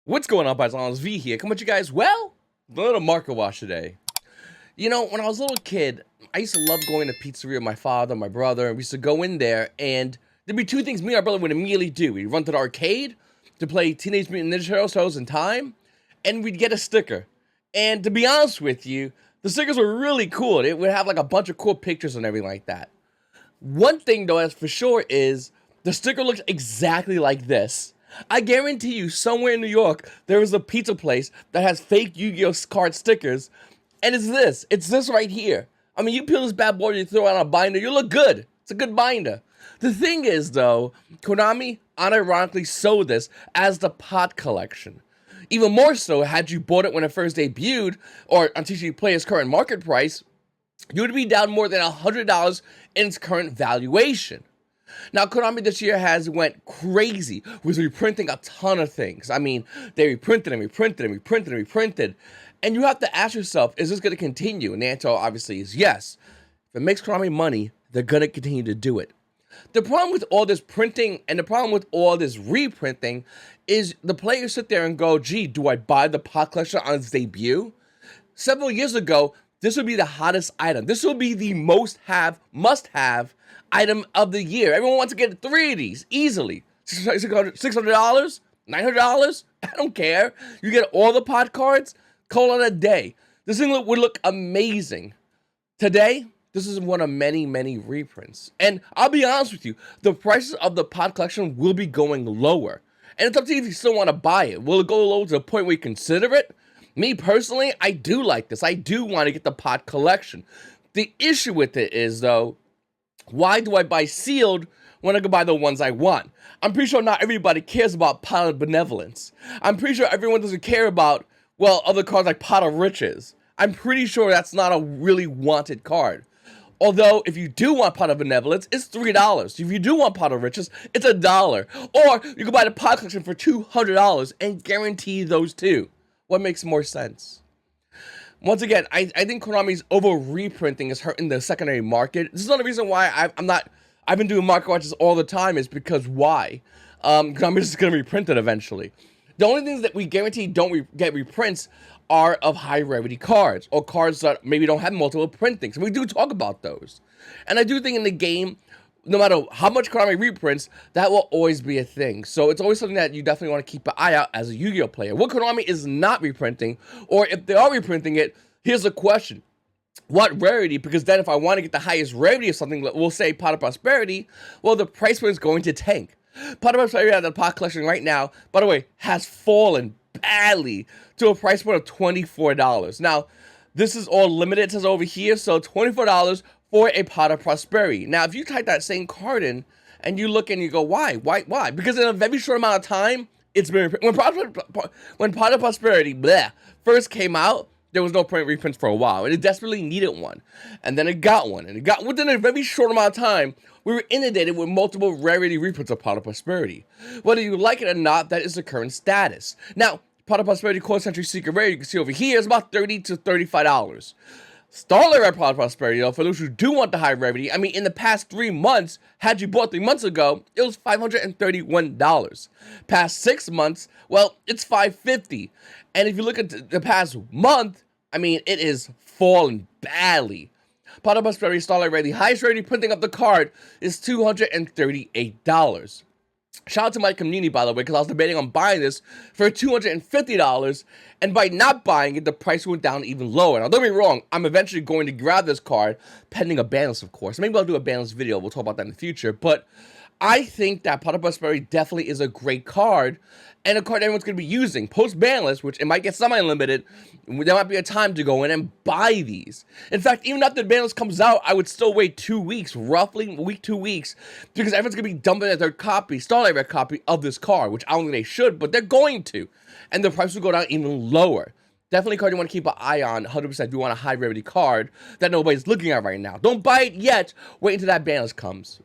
What's going on, Paisanos? V here. Come with you guys. Well, a little market wash today. You know, when I was a little kid, I used to love going to pizzeria with my father, my brother, and we used to go in there, and there'd be two things me and my brother would immediately do. We'd run to the arcade to play Teenage Mutant Ninja Turtles in time, and we'd get a sticker. And to be honest with you, the stickers were really cool. It would have like a bunch of cool pictures and everything like that. One thing, though, that's for sure is the sticker looks exactly like this. I guarantee you, somewhere in New York, there is a pizza place that has fake Yu-Gi-Oh! Card stickers, and it's this. It's this right here. I mean, you peel this bad boy, you throw it on a binder, you look good. It's a good binder. The thing is, though, Konami unironically sold this as the pot collection. Even more so, had you bought it when it first debuted, or on TCG Player's current market price, you would be down more than $100 in its current valuation. Now, Konami this year has went crazy with reprinting a ton of things. I mean, they reprinted and reprinted and reprinted and reprinted. And you have to ask yourself, is this going to continue? And the answer obviously is yes. If it makes Konami money, they're going to continue to do it. The problem with all this printing and the problem with all this reprinting is the players sit there and go, gee, do I buy the pot collection on its debut? Several years ago, this would be the hottest item. This will be the must-have item of the year. Everyone wants to get 3 of these easily. $600, $900? I don't care. You get all the pot cards, call it a day. This thing would look amazing. Today, this is one of many, many reprints. And I'll be honest with you, the prices of the pot collection will be going lower. And it's up to you if you still want to buy it. Will it go low to the point where you consider it? Me personally, I do like this. I do want to get the pot collection. The issue with it is, though, why do I buy sealed when I can buy the ones I want? I'm pretty sure not everybody cares about Pot of Benevolence. I'm pretty sure everyone doesn't care about, well, other cards like Pot of Riches. I'm pretty sure that's not a really wanted card. Although, if you do want Pot of Benevolence, it's $3. If you do want Pot of Riches, it's $1. Or you can buy the pot collection for $200 and guarantee those two. What makes more sense? Once again, I think Konami's over-reprinting is hurting the secondary market. This is another reason why I've been doing market watches all the time, is because why? Konami's just going to reprint it eventually. The only things that we guarantee don't get reprints are of high-rarity cards, or cards that maybe don't have multiple printings. And we do talk about those. And I do think in the game, no matter how much Konami reprints, that will always be a thing. So it's always something that you definitely want to keep an eye out as a Yu-Gi-Oh player. What Konami is not reprinting, or if they are reprinting it, here's the question. What rarity? Because then if I want to get the highest rarity of something, we'll say Pot of Prosperity, well, the price point is going to tank. Pot of Prosperity at the pot collection right now, by the way, has fallen badly to a price point of $24. Now, this is all limited, it says over here, so $24 for a Pot of Prosperity. Now, if you type that same card in, and you look and you go, why? Because in a very short amount of time, it's been when Pot of Prosperity first came out, there was no print reprints for a while, and it desperately needed one. And then it got one, and it got within a very short amount of time, we were inundated with multiple rarity reprints of Pot of Prosperity. Whether you like it or not, that is the current status. Now, Pot of Prosperity Core Century Secret Rare, you can see over here, is about $30 to $35. Starlight Rare Pot of Prosperity, though, for those who do want the high rarity, I mean, in the past 3 months, had you bought 3 months ago, it was $531. Past 6 months, well, it's $550. And if you look at the past month, I mean, it is fallen badly. Pot of Prosperity Starlight Rare, the highest rarity printing of the card, is $238. Shout out to my community, by the way, because I was debating on buying this for $250, and by not buying it, the price went down even lower. Now, don't get me wrong, I'm eventually going to grab this card, pending a banlist, of course. Maybe I'll do a banlist video, we'll talk about that in the future, but I think that Pot of Prosperity definitely is a great card, and a card everyone's going to be using. Post-banlist, which it might get semi-limited, there might be a time to go in and buy these. In fact, even after the banlist comes out, I would still wait 2 weeks, roughly a week, 2 weeks, because everyone's going to be dumping their copy, Starlight Rare copy of this card, which I don't think they should, but they're going to. And the price will go down even lower. Definitely a card you want to keep an eye on, 100% if you want a high-rarity card that nobody's looking at right now. Don't buy it yet, wait until that banlist comes.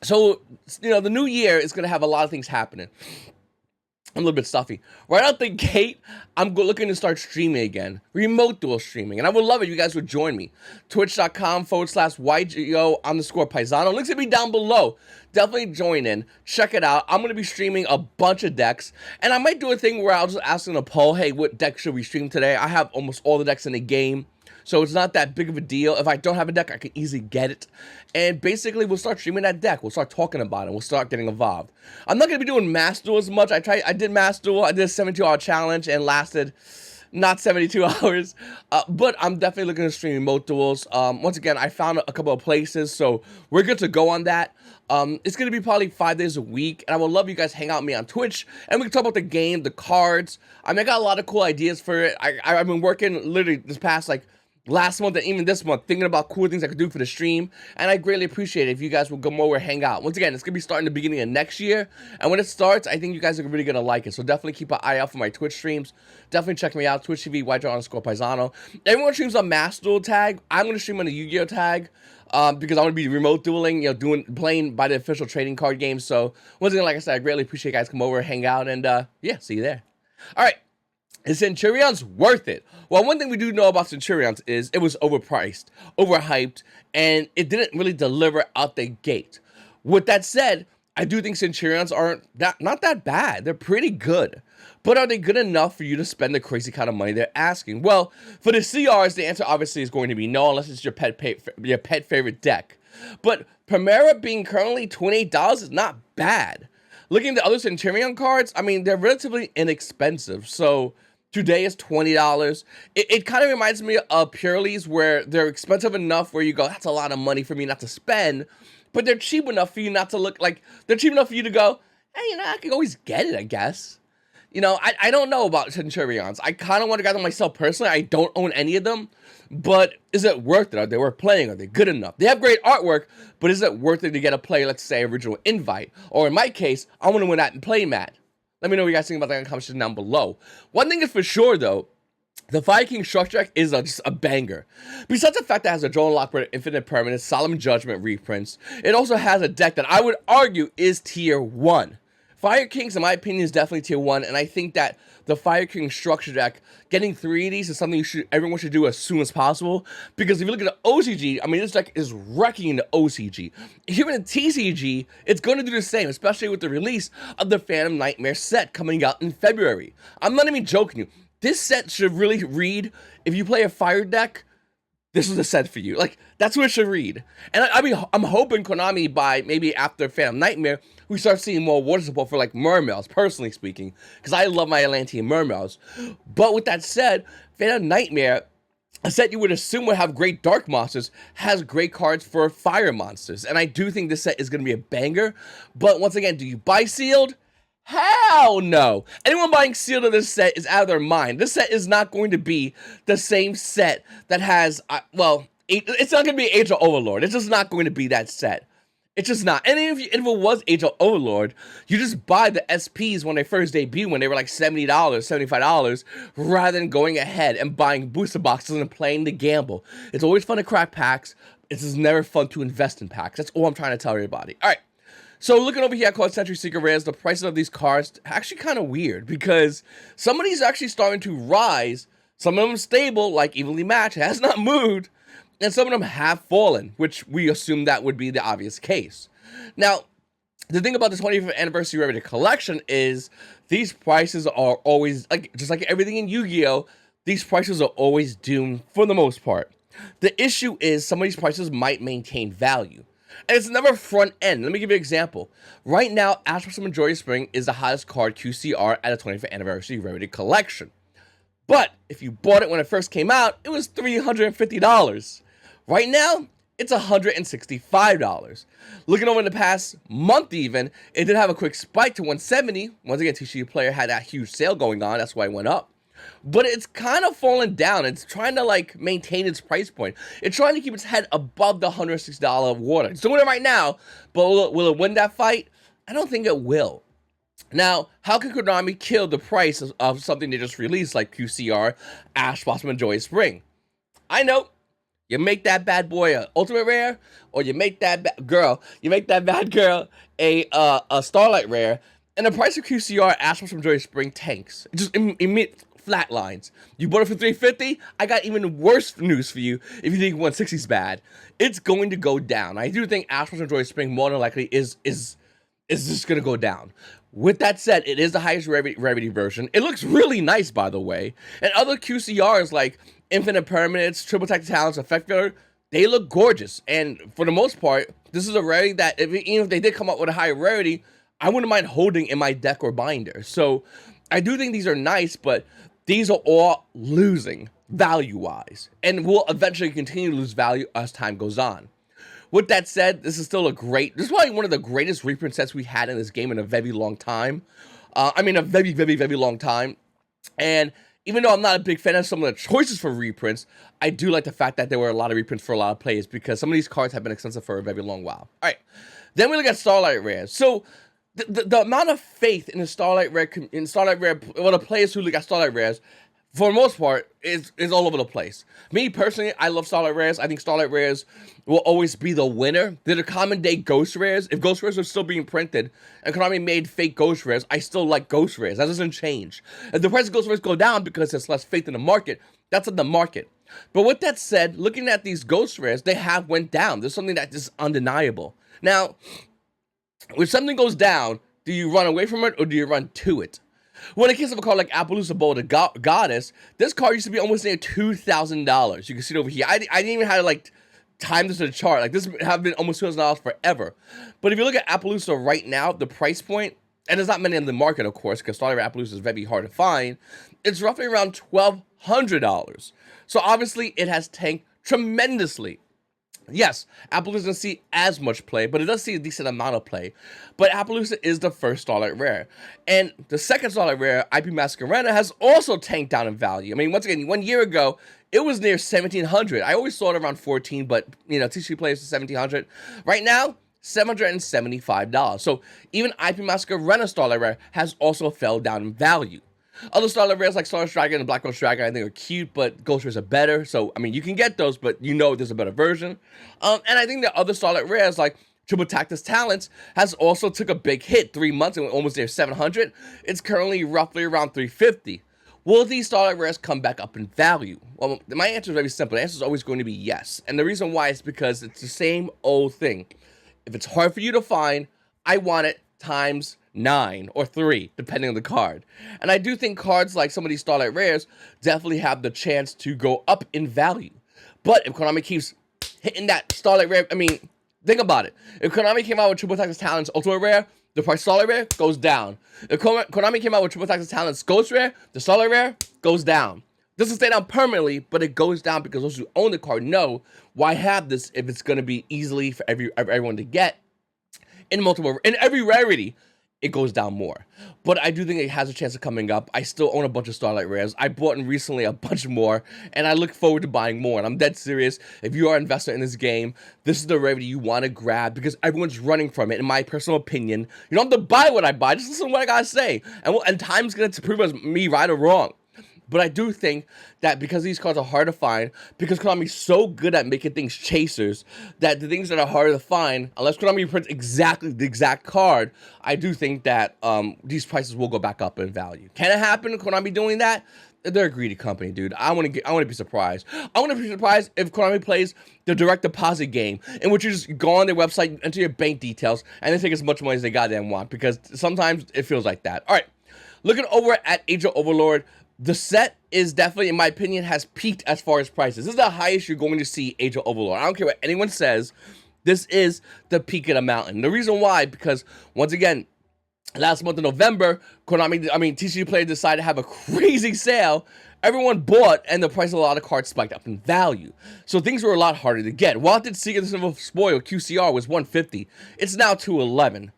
So, you know, the new year is going to have a lot of things happening. I'm a little bit stuffy. Right out the gate, I'm looking to start streaming again. Remote duel streaming. And I would love it if you guys would join me. Twitch.com/YGO_Paisano. Links will be down below. Definitely join in. Check it out. I'm going to be streaming a bunch of decks. And I might do a thing where I'll just ask in a poll, hey, what deck should we stream today? I have almost all the decks in the game. So it's not that big of a deal. If I don't have a deck, I can easily get it. And basically, we'll start streaming that deck. We'll start talking about it. We'll start getting involved. I'm not going to be doing Mass Duel as much. I did Mass Duel. I did a 72-hour challenge and lasted not 72 hours. But I'm definitely looking to stream remote duels. Once again, I found a couple of places, so we're good to go on that. It's going to be probably 5 days a week, and I would love you guys hang out with me on Twitch, and we can talk about the game, the cards. I mean, I got a lot of cool ideas for it. I've been working literally this past, last month and even this month, thinking about cool things I could do for the stream, and I greatly appreciate it if you guys will come over and hang out. Once again, it's going to be starting the beginning of next year, and when it starts, I think you guys are really going to like it, so definitely keep an eye out for my Twitch streams. Definitely check me out, Twitch TV, YGO_Paisano. Everyone streams on Mass Duel tag. I'm going to stream on the Yu-Gi-Oh tag, because I want to be remote dueling, playing by the official trading card game, so once again, like I said, I greatly appreciate you guys come over, hang out, and yeah, see you there. Alright. Is Centurion's worth it? Well, one thing we do know about Centurions is it was overpriced, overhyped, and it didn't really deliver out the gate. With that said, I do think Centurions aren't not that bad. They're pretty good. But are they good enough for you to spend the crazy kind of money they're asking? Well, for the CRs, the answer obviously is going to be no, unless it's your pet favorite deck. But Primera being currently $28 is not bad. Looking at the other Centurion cards, I mean, they're relatively inexpensive, so today is $20. It kind of reminds me of Purely's, where they're expensive enough where you go, that's a lot of money for me not to spend, but they're cheap enough for you not to look like, they're cheap enough for you to go, hey, I can always get it, I guess. I don't know about Centurions. I kind of want to get them myself personally. I don't own any of them, but is it worth it? Are they worth playing? Are they good enough? They have great artwork, but is it worth it to get a play, let's say, original invite? Or in my case, I want to win that and play mat. Let me know what you guys think about that in the comment section down below. One thing is for sure, though, the Fire King structure deck is just a banger. Besides the fact that it has a Drone Lockbird, Infinite Permanence, Solemn Judgment reprints, it also has a deck that I would argue is tier 1. Fire Kings, in my opinion, is definitely tier 1, and I think that the Fire King structure deck, getting 3 of these is something everyone should do as soon as possible, because if you look at the OCG, I mean, this deck is wrecking the OCG. Here in the TCG, it's going to do the same, especially with the release of the Phantom Nightmare set coming out in February. I'm not even joking you. This set should really read, if you play a fire deck, this is the set for you. That's what it should read. And I'm hoping Konami, by maybe after Phantom Nightmare, we start seeing more water support for Mermails, personally speaking, because I love my Atlantean Mermails. But with that said, Phantom Nightmare, a set you would assume would have great dark monsters, has great cards for fire monsters. And I do think this set is going to be a banger. But once again, do you buy sealed? Hell no. Anyone buying sealed of this set is out of their mind. This set is not going to be the same set that has, it's not going to be Age of Overlord. It's just not going to be that set. It's just not. And if it was Age of Overlord, you just buy the SPs when they first debut, when they were like $70, $75, rather than going ahead and buying booster boxes and playing the gamble. It's always fun to crack packs. It's just never fun to invest in packs. That's all I'm trying to tell everybody. All right. So looking over here at Card Century Secret Rares, the prices of these cards are actually kind of weird, because some of these are actually starting to rise. Some of them stable, like Evenly Matched, has not moved. And some of them have fallen, which we assume that would be the obvious case. Now, the thing about the 25th Anniversary Rare Collection is these prices are always, just like everything in Yu-Gi-Oh!, these prices are always doomed for the most part. The issue is some of these prices might maintain value. And it's never front end. Let me give you an example. Right now, Ash Blossom and Joyous Spring is the hottest card QCR at a 25th Anniversary Rarity Collection. But if you bought it when it first came out, it was $350. Right now, it's $165. Looking over the past month even, it did have a quick spike to $170. Once again, TCU Player had that huge sale going on. That's why it went up. But it's kind of fallen down. It's trying to maintain its price point. It's trying to keep its head above the $160 water. It's doing it right now, but will it win that fight? I don't think it will. Now, how can Konami kill the price of something they just released like QCR, Ash Blossom, and Joyous Spring? I know. You make that bad boy a Ultimate Rare, or you make that bad girl a Starlight Rare, And the price of QCR Astros from Joy Spring tanks. It just emit flat lines. You bought it for $350. I got even worse news for you if you think 160 is bad. It's going to go down. I do think Astros from Joy Spring more than likely is just going to go down. With that said, it is the highest rarity version. It looks really nice, by the way. And other QCRs like Infinite Permanents, Triple Tech Talents, Effect Filler, they look gorgeous. And for the most part, this is a rarity that even if they did come up with a higher rarity, I wouldn't mind holding in my deck or binder. So I do think these are nice, but these are all losing value-wise and will eventually continue to lose value as time goes on. With that said, this is still this is probably one of the greatest reprint sets we had in this game in a very long time. A very, very, very long time. And even though I'm not a big fan of some of the choices for reprints, I do like the fact that there were a lot of reprints for a lot of players because some of these cards have been expensive for a very long while. All right, then we look at Starlight Rare. So the amount of faith in the Starlight Rare, well, the players who look at Starlight Rares, for the most part, is all over the place. Me, personally, I love Starlight Rares. I think Starlight Rares will always be the winner. They're the common day Ghost Rares. If Ghost Rares are still being printed and Konami made fake Ghost Rares, I still like Ghost Rares. That doesn't change. If the price of Ghost Rares go down because there's less faith in the market, that's in the market. But with that said, looking at these Ghost Rares, they have went down. There's something that is undeniable. Now, when something goes down, do you run away from it or do you run to it? Well, in the case of a card like Appaloosa Bowl, the Goddess, this card used to be almost near $2,000. You can see it over here. I didn't even have to, time this to the chart. This have been almost $2,000 forever. But if you look at Appaloosa right now, the price point, and there's not many in the market, of course, because Starlight Rare Appaloosa is very hard to find, it's roughly around $1,200. So obviously, it has tanked tremendously. Yes, Appaloosa doesn't see as much play, but it does see a decent amount of play. But Appaloosa is the first Starlight Rare. And the second Starlight Rare, IP Masquerena, has also tanked down in value. Once again, 1 year ago, it was near $1,700. I always saw it around $14, but, TCG players to $1,700. Right now, $775. So even IP Masquerena Starlight Rare has also fell down in value. Other Starlight Rares like Starlight Dragon and Black Ghost Dragon I think are cute, but Ghost Rares are better. So, you can get those, but there's a better version. And I think the other Starlight Rares like Triple Tactus Talents has also took a big hit. 3 months and almost near 700. It's currently roughly around 350. Will these Starlight Rares come back up in value? Well, my answer is very simple. The answer is always going to be yes. And the reason why is because it's the same old thing. If it's hard for you to find, I want it times 9 or 3, depending on the card. And I do think cards like some of these Starlight Rares definitely have the chance to go up in value. But if Konami keeps hitting that Starlight Rare, think about it. If Konami came out with Triple Tactus Talents Ultimate Rare, the price of Starlight Rare goes down. If Konami came out with Triple Tactus Talents Ghost Rare, the Starlight Rare goes down. Doesn't stay down permanently, but it goes down because those who own the card know why have this if it's going to be easily for everyone to get in every rarity. It goes down more. But I do think it has a chance of coming up. I still own a bunch of Starlight Rares. I bought in recently a bunch more, and I look forward to buying more. And I'm dead serious. If you are an investor in this game, this is the rarity you want to grab because everyone's running from it, in my personal opinion. You don't have to buy what I buy. Just listen to what I gotta say. And time's going to prove us me right or wrong. But I do think that because these cards are hard to find, because Konami's so good at making things chasers, that the things that are harder to find, unless Konami prints exactly the exact card, I do think that these prices will go back up in value. Can it happen, Konami doing that? They're a greedy company, dude. I want to be surprised. I want to be surprised if Konami plays the direct deposit game, in which you just go on their website, enter your bank details, and they take as much money as they goddamn want, because sometimes it feels like that. All right, looking over at Age of Overlord, the set is definitely, in my opinion, has peaked as far as prices. This is the highest you're going to see Age of Overlord. I don't care what anyone says. This is the peak of the mountain. The reason why, because once again, last month in November, TCG Player decided to have a crazy sale. Everyone bought, and the price of a lot of cards spiked up in value. So things were a lot harder to get. Wanted Seeker the Symbol of Spoil, QCR, was $150. It's now $211.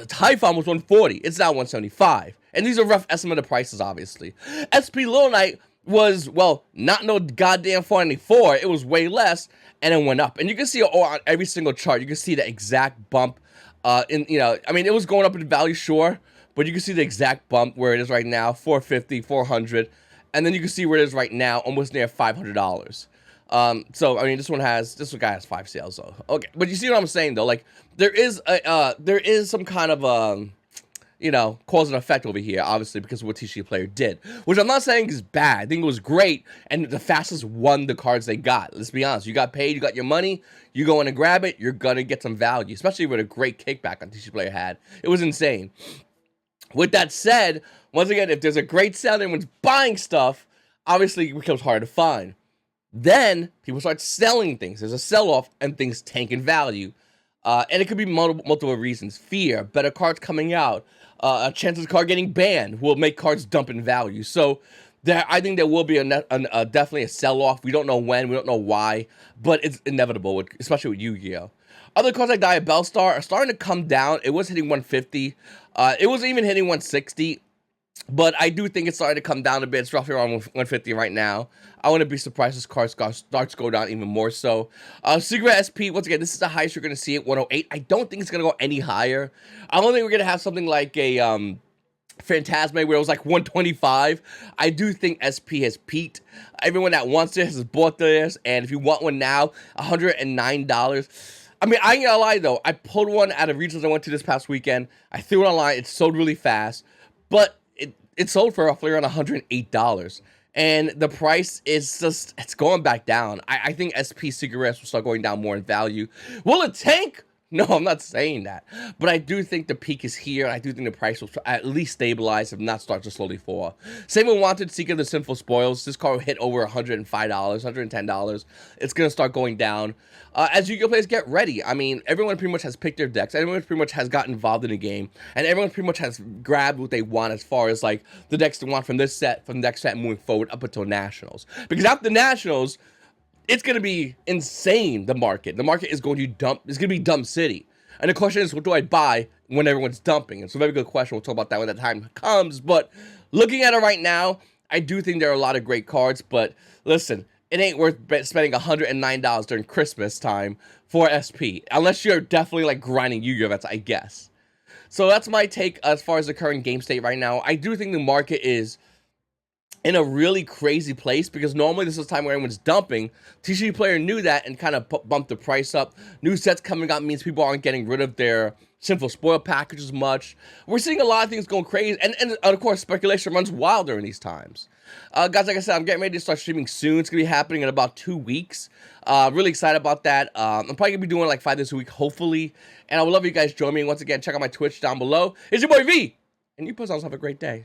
Typhon was $140. It's now $175. And these are rough estimated prices, obviously. SP Little Knight was, well, not no goddamn 494. It was way less, and it went up. And you can see on every single chart, you can see the exact bump. It was going up in value, sure, but you can see the exact bump where it is right now, 450, 400, and then you can see where it is right now, almost near $500. This guy has 5 sales, though. Okay, but you see what I'm saying, though? Like, there is some kind of you know, cause and effect over here, obviously, because of what TCG player did. Which I'm not saying is bad. I think it was great, and the fastest won the cards they got. Let's be honest. You got paid, you got your money, you go in and grab it, you're gonna get some value, especially with a great kickback on TCG player had. It was insane. With that said, once again, if there's a great sale and everyone's buying stuff, obviously it becomes hard to find. Then people start selling things. There's a sell-off and things tank in value. And it could be multiple reasons. Fear, better cards coming out, a chance of the card getting banned will make cards dump in value. So I think there will be definitely a sell-off. We don't know when, we don't know why, but it's inevitable, especially with Yu-Gi-Oh! Other cards like Diabell Star are starting to come down. It was hitting 150. It wasn't even hitting 160. But I do think it's starting to come down a bit. It's roughly around 150 right now. I wouldn't be surprised if this card starts to go down even more so. Secret SP, once again, this is the highest you're going to see at 108. I don't think it's going to go any higher. I don't think we're going to have something like a Phantasme where it was like 125. I do think SP has peaked. Everyone that wants it has bought this. And if you want one now, $109. I mean, I ain't gonna lie though. I pulled one out of regions I went to this past weekend. I threw it online. It sold really fast. But it sold for roughly around $108. And the price is just, it's going back down. I think SP cigarettes will start going down more in value. Will it tank? No, I'm not saying that. But I do think the peak is here. I do think the price will at least stabilize, if not start to slowly fall. Same with Wanted Seeker the Sinful Spoils. This card will hit over $105, $110. It's going to start going down. As Yu-Gi-Oh! Players get ready. I mean, everyone pretty much has picked their decks. Everyone pretty much has gotten involved in the game. And everyone pretty much has grabbed what they want as far as, like, the decks they want from this set, from the next set moving forward up until Nationals. Because after Nationals, it's going to be insane, the market. The market is going to dump. It's going to be dump city. And the question is, what do I buy when everyone's dumping? It's a very good question. We'll talk about that when that time comes. But looking at it right now, I do think there are a lot of great cards. But listen, it ain't worth spending $109 during Christmas time for SP. Unless you're definitely like grinding Yu-Gi-Oh! Events, I guess. So that's my take as far as the current game state right now. I do think the market is in a really crazy place because normally this is the time where everyone's dumping. TCG player knew that and kind of bumped the price up. New sets coming out means people aren't getting rid of their Sinful Spoil package as much. We're seeing a lot of things going crazy, and of course speculation runs wild during these times. Guys, like I said, I'm getting ready to start streaming soon. It's gonna be happening in about 2 weeks. Really excited about that. I'm probably gonna be doing like 5 days a week, hopefully. And I would love you guys join me. Once again, check out my Twitch down below. It's your boy V, and you pussies have a great day.